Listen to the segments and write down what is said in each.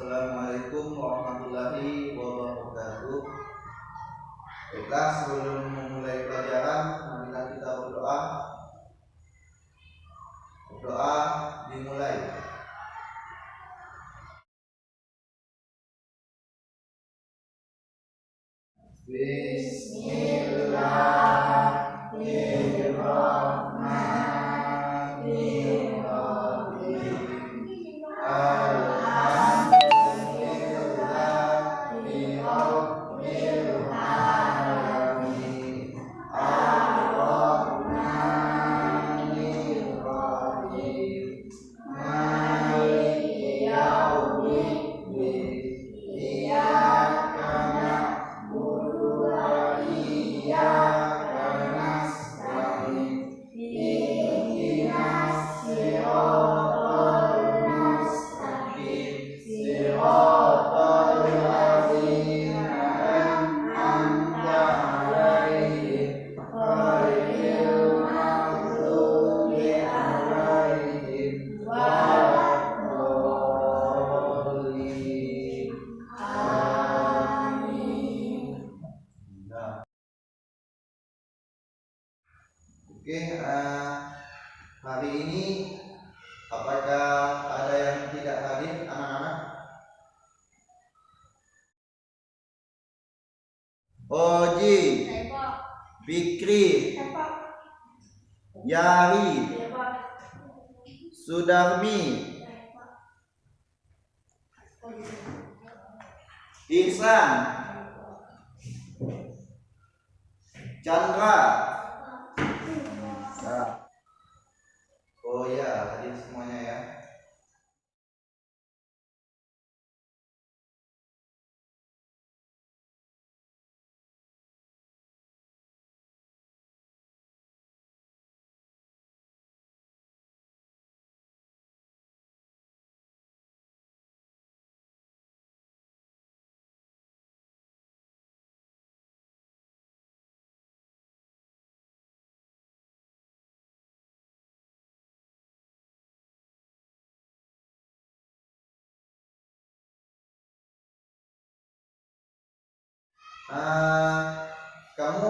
Assalamualaikum warahmatullahi wabarakatuh. Baiklah, sebelum memulai pelajaran, marilah kita berdoa. Doa dimulai. Hari ini apakah ada yang tidak hadir, anak-anak? Oji, Fikri, Yari, Sudarmi, Ihsan, Chandra. Oh ya, hadir semuanya ya. Kamu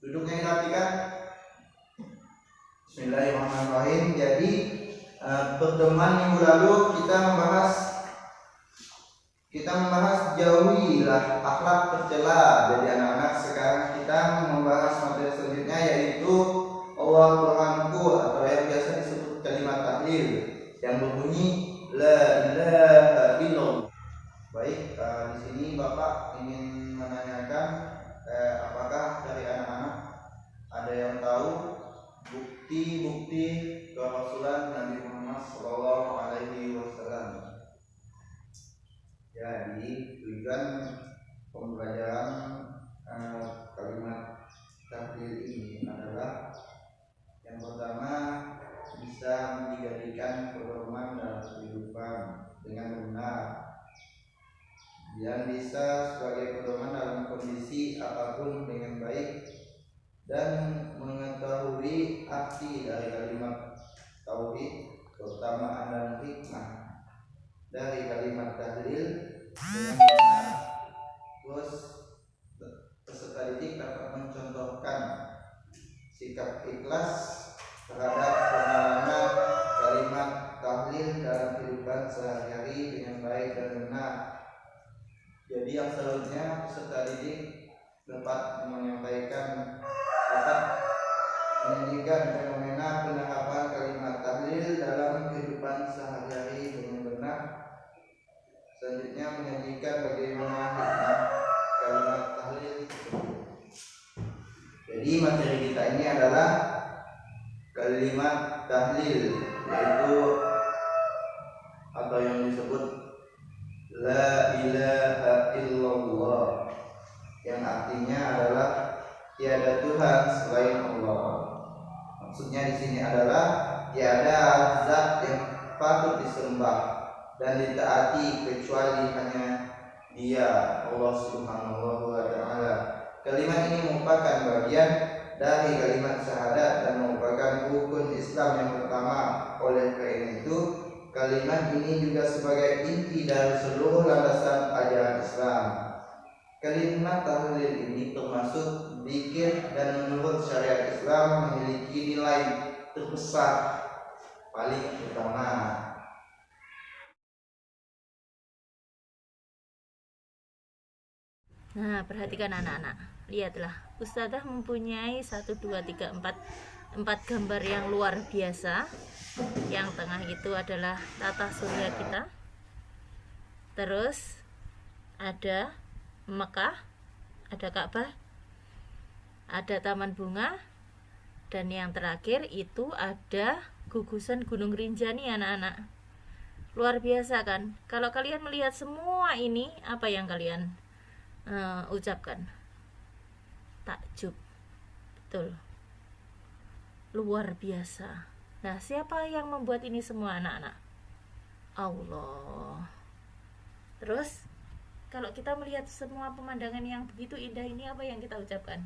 duduknya dirapikan. Bismillahirrahmanirrahim. Jadi pertemuan minggu lalu kita membahas jauhilah akhlak tercela. Jadi anak-anak, sekarang kita membahas materi selanjutnya, yaitu Allah Tuhanku, atau yang biasa disebut kalimat tahlil yang berbunyi la ilaha illallah. Baik, di sini Bapak ingin menanyakan apakah dari anak-anak ada yang tahu bukti-bukti kerasulan Nabi Muhammad SAW? Jadi tujuan pembelajaran kalimat tahlil ini adalah yang pertama, bisa menjadikan pedoman dalam kehidupan dengan benar, yang bisa sebagai pedoman dalam kondisi apapun dengan baik, dan mengetahui arti dari kalimat tauhid, keutamaan dan hikmah dari kalimat tahlil dengan benar. Terus peserta didik dapat mencontohkan sikap ikhlas terhadap pengalaman kalimat tahlil dalam kehidupan sehari-hari dengan baik dan benar. Jadi yang selanjutnya peserta didik dapat menyampaikan, dapat menyajikan fenomena penerapan kalimat tahlil dalam kehidupan sehari-hari dengan benar. Selanjutnya menyajikan bagaimana hikmah kalimat tahlil. Jadi materi kita ini adalah kalimat tahlil, yaitu atau yang disebut la ilaha illallah, yang artinya adalah tiada Tuhan selain Allah. Maksudnya di sini adalah tiada zat yang patut disembah dan ditaati kecuali hanya Dia, Allah Subhanahu wa Ta'ala. Kalimat ini merupakan bagian dari kalimat syahadat dan merupakan rukun Islam yang pertama. Oleh karena itu, kalimat ini juga sebagai inti dari seluruh landasan ajaran Islam. Kalimat tahlil ini termasuk zikir dan menurut syariat Islam memiliki nilai terbesar paling utama. Nah, perhatikan anak-anak. Lihatlah, Ustazah mempunyai 1, 2, 3, 4 gambar yang luar biasa. Yang tengah itu adalah tata surya kita. Terus ada Mekah, ada Ka'bah, ada taman bunga, dan yang terakhir itu ada gugusan Gunung Rinjani, anak-anak. Luar biasa kan? Kalau kalian melihat semua ini, apa yang kalian ucapkan? Takjub. Betul, luar biasa. Nah, siapa yang membuat ini semua, anak-anak? Allah. Terus kalau kita melihat semua pemandangan yang begitu indah ini, apa yang kita ucapkan?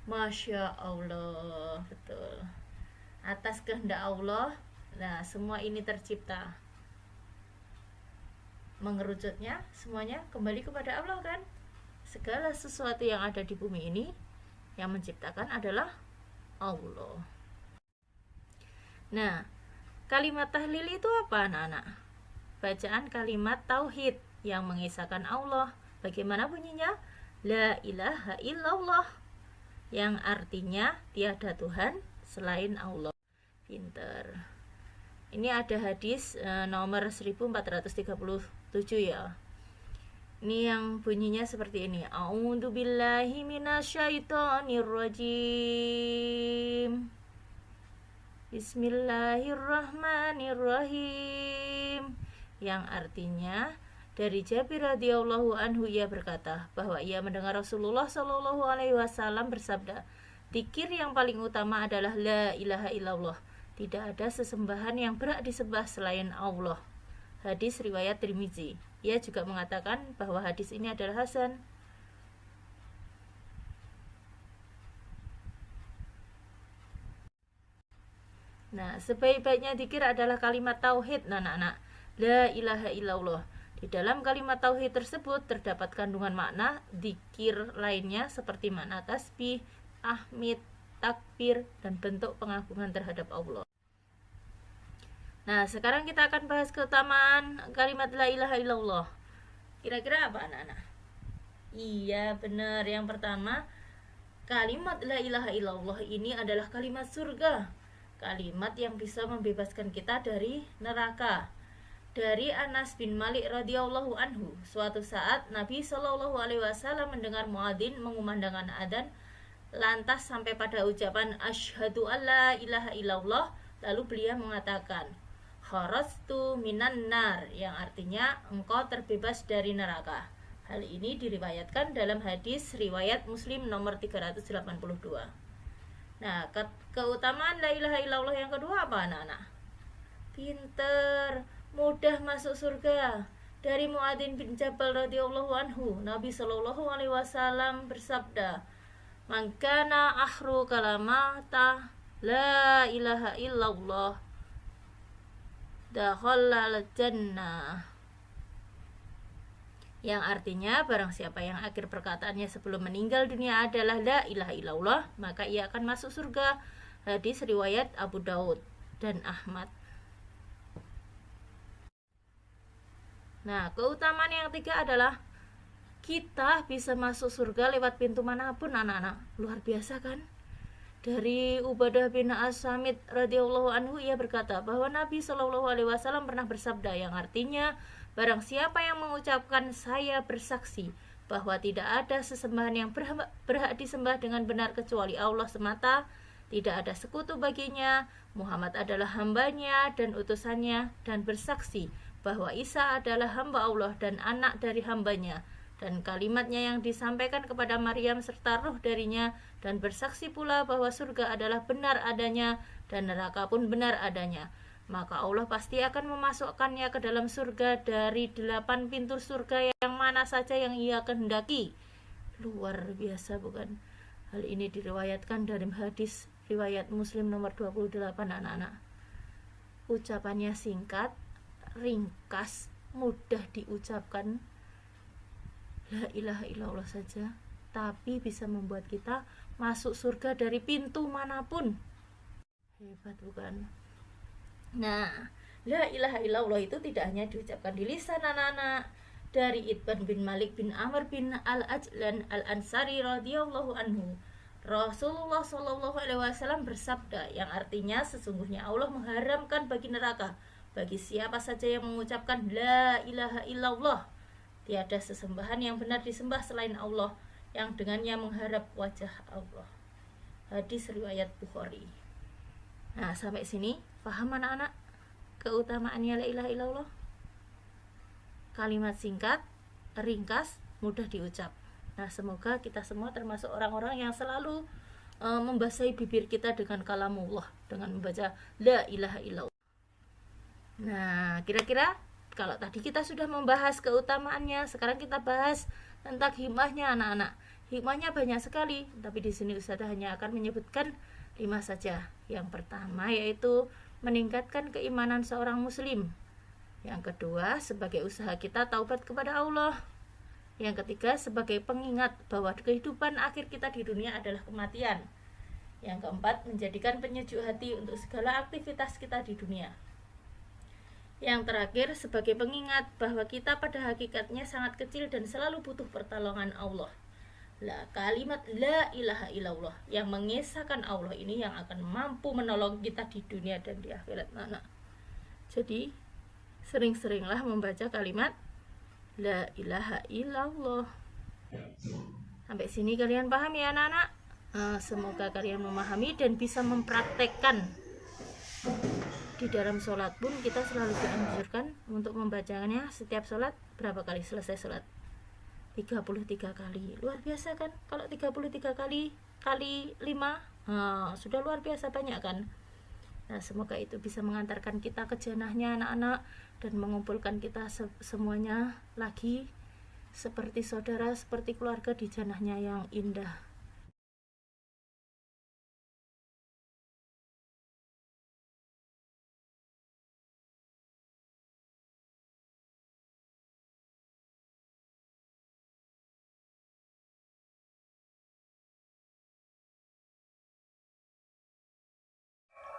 Masya Allah. Betul, atas kehendak Allah, nah semua ini tercipta. Mengerucutnya semuanya kembali kepada Allah kan? Segala sesuatu yang ada di bumi ini yang menciptakan adalah Allah. Nah, kalimat tahlil itu apa, anak-anak? Bacaan kalimat tauhid yang mengisahkan Allah. Bagaimana bunyinya? La ilaha illallah, yang artinya tiada Tuhan selain Allah. Pinter. Ini ada hadis nomor 1437 ya. Ini yang bunyinya seperti ini. A'udzubillahi minasyaitonirrajim. Bismillahirrahmanirrahim. Yang artinya dari Jabir radhiyallahu anhu, ia berkata bahwa ia mendengar Rasulullah shallallahu alaihi wasallam bersabda, zikir yang paling utama adalah la ilaha illallah. Tidak ada sesembahan yang berhak disembah selain Allah. Hadis riwayat Tirmizi. Ia juga mengatakan bahwa hadis ini adalah hasan. Nah, sebaik-baiknya zikir adalah kalimat tauhid, anak-anak. La ilaha illallah. Di dalam kalimat tauhid tersebut terdapat kandungan makna zikir lainnya seperti makna tasbih, tahmid, takbir, dan bentuk pengagungan terhadap Allah. Nah, sekarang kita akan bahas keutamaan kalimat la ilaha illallah. Kira-kira apa, anak-anak? Iya, benar. Yang pertama, kalimat la ilaha illallah ini adalah kalimat surga. Kalimat yang bisa membebaskan kita dari neraka. Dari Anas bin Malik radhiyallahu anhu, suatu saat Nabi Shallallahu alaihi wasallam mendengar muadzin mengumandangkan adzan, lantas sampai pada ucapan asyhadu alla ilaha illallah, lalu beliau mengatakan kharastu minan nar, yang artinya engkau terbebas dari neraka. Hal ini diriwayatkan dalam hadis riwayat Muslim nomor 382. Nah, keutamaan la ilaha illallah yang kedua apa, anak-anak? Pinter, mudah masuk surga. Dari Muadzin bin Jabal radhiyallahu anhu, Nabi sallallahu alaihi wasallam bersabda, "Man kana akhru kalamata la ilaha illallah dakhalal jannah." Yang artinya barang siapa yang akhir perkataannya sebelum meninggal dunia adalah la ilaha illallah, maka ia akan masuk surga. Hadis riwayat Abu Daud dan Ahmad. Nah, keutamaan yang ketiga adalah kita bisa masuk surga lewat pintu manapun, anak-anak. Luar biasa kan? Dari Ubadah bin As-Samit radhiyallahu anhu, ia berkata bahwa Nabi Shallallahu alaihi wasallam pernah bersabda, yang artinya barang siapa yang mengucapkan saya bersaksi bahwa tidak ada sesembahan yang berhak disembah dengan benar kecuali Allah semata, tidak ada sekutu baginya, Muhammad adalah hambanya dan utusannya, dan bersaksi bahwa Isa adalah hamba Allah dan anak dari hambanya, dan kalimatnya yang disampaikan kepada Maryam serta ruh darinya, dan bersaksi pula bahwa surga adalah benar adanya dan neraka pun benar adanya, maka Allah pasti akan memasukkannya ke dalam surga dari 8 pintu surga yang mana saja yang ia kehendaki. Luar biasa bukan? Hal ini diriwayatkan dari hadis riwayat Muslim nomor 28, anak-anak. ucapannya singkat, ringkas, mudah diucapkan, la ilaha illallah saja, tapi bisa membuat kita masuk surga dari pintu manapun. Hebat bukan? Nah, la ilaha illallah itu tidak hanya diucapkan di lisan anak-anak. Dari Itban bin Malik bin Amr bin Al-Ajlan Al-Ansari radhiyallahu anhu, Rasulullah Shallallahu alaihi wasallam bersabda, yang artinya sesungguhnya Allah mengharamkan bagi neraka bagi siapa saja yang mengucapkan la ilaha illallah. Tiada sesembahan yang benar disembah selain Allah, yang dengannya mengharap wajah Allah. Hadis riwayat Bukhari. Nah, sampai sini paham anak-anak keutamaannya la ilaha illallah? Kalimat singkat, ringkas, mudah diucap. Nah, semoga kita semua termasuk orang-orang yang selalu membasahi bibir kita dengan kalamullah, dengan membaca la ilaha illallah. Nah, kira-kira kalau tadi kita sudah membahas keutamaannya, sekarang kita bahas tentang hikmahnya anak-anak. Hikmahnya banyak sekali, tapi di sini Ustazah hanya akan menyebutkan 5 saja. Yang pertama yaitu meningkatkan keimanan seorang muslim. Yang kedua, sebagai usaha kita taubat kepada Allah. Yang ketiga, sebagai pengingat bahwa kehidupan akhir kita di dunia adalah kematian. Yang keempat, menjadikan penyejuk hati untuk segala aktivitas kita di dunia. Yang terakhir, sebagai pengingat bahwa kita pada hakikatnya sangat kecil dan selalu butuh pertolongan Allah. Kalimat la ilaha illallah yang mengesahkan Allah ini yang akan mampu menolong kita di dunia dan di akhirat. Nah. Jadi, sering-seringlah membaca kalimat la ilaha illallah. Sampai sini kalian paham ya anak-anak? Semoga kalian memahami dan bisa mempraktekkan. Di dalam sholat pun kita selalu dianjurkan untuk membacanya setiap sholat. Berapa kali selesai sholat? 33 kali. Luar biasa kan? Kalau 33 kali 5, sudah luar biasa banyak kan? Nah, semoga itu bisa mengantarkan kita ke jannahnya anak-anak dan mengumpulkan kita semuanya lagi seperti saudara, seperti keluarga di jannahnya yang indah.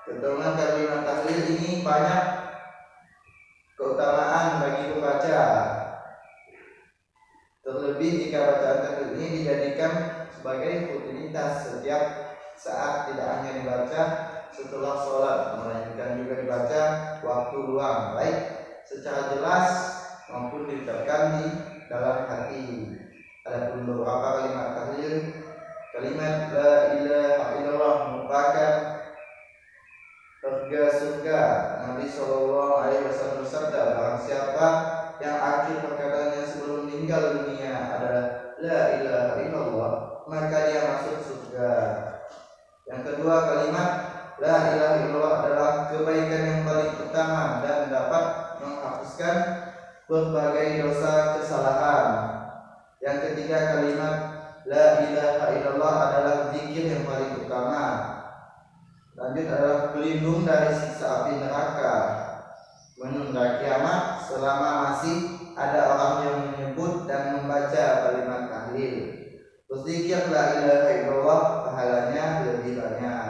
Keutamaan kalimat tahlil ini banyak keutamaan bagi pembaca. Terlebih jika bacaan tahlil ini dijadikan sebagai rutinitas setiap saat, tidak hanya dibaca setelah sholat, melainkan juga dibaca waktu luang, baik secara jelas maupun diucapkan di dalam hati. Adapun beberapa kalimat tahlil, kalimat la ilaha illallah merupakan surga. Nabi Shallallahu alaihi wasallam bersabda, barang siapa yang akhir perkataannya sebelum meninggal dunia adalah la ilaha illallah, maka dia masuk surga. Yang kedua, kalimat la ilaha illallah adalah kebaikan yang paling utama dan dapat menghapuskan berbagai dosa kesalahan. Yang ketiga, kalimat la ilaha illallah adalah zikir yang paling utama. Lanjut adalah pelindung dari siksa api neraka, menunda kiamat selama masih ada orang yang menyebut dan membaca kalimat tahlil. Berzikir la ilaha illallah pahalanya lebih banyak.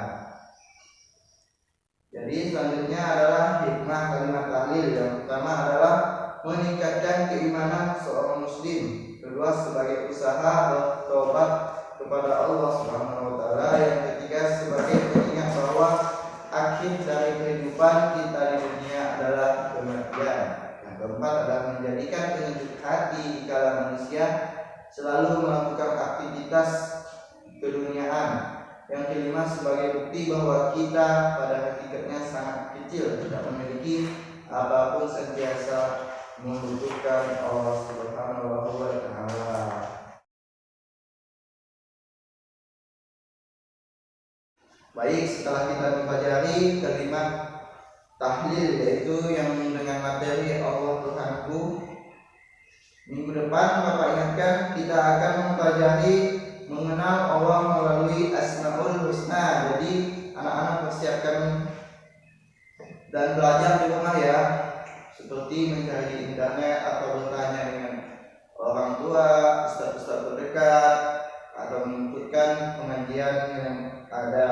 Jadi selanjutnya adalah hikmah kalimat tahlil. Yang pertama adalah meningkatkan keimanan seorang muslim. Kedua, sebagai usaha bertobat kepada Allah Subhanahu wa taala. Yang ketiga, sebagai pengingat bahwa akhir dari kehidupan kita di dunia adalah kematian. Yang keempat adalah menjadikan penyejuk hati kala manusia selalu melakukan aktivitas keduniaan. Yang kelima, sebagai bukti bahwa kita pada hakikatnya sangat kecil, tidak memiliki apapun, sentiasa membutuhkan Allah Subhanahu wa taala. Baik, setelah kita mempelajari kalimat tahlil, yaitu yang dengan materi Allah Tuhanku, minggu depan Bapak ingatkan kita akan mempelajari mengenal Allah melalui Asmaul Husna. Jadi anak-anak persiapkan dan belajar pengajian yang ada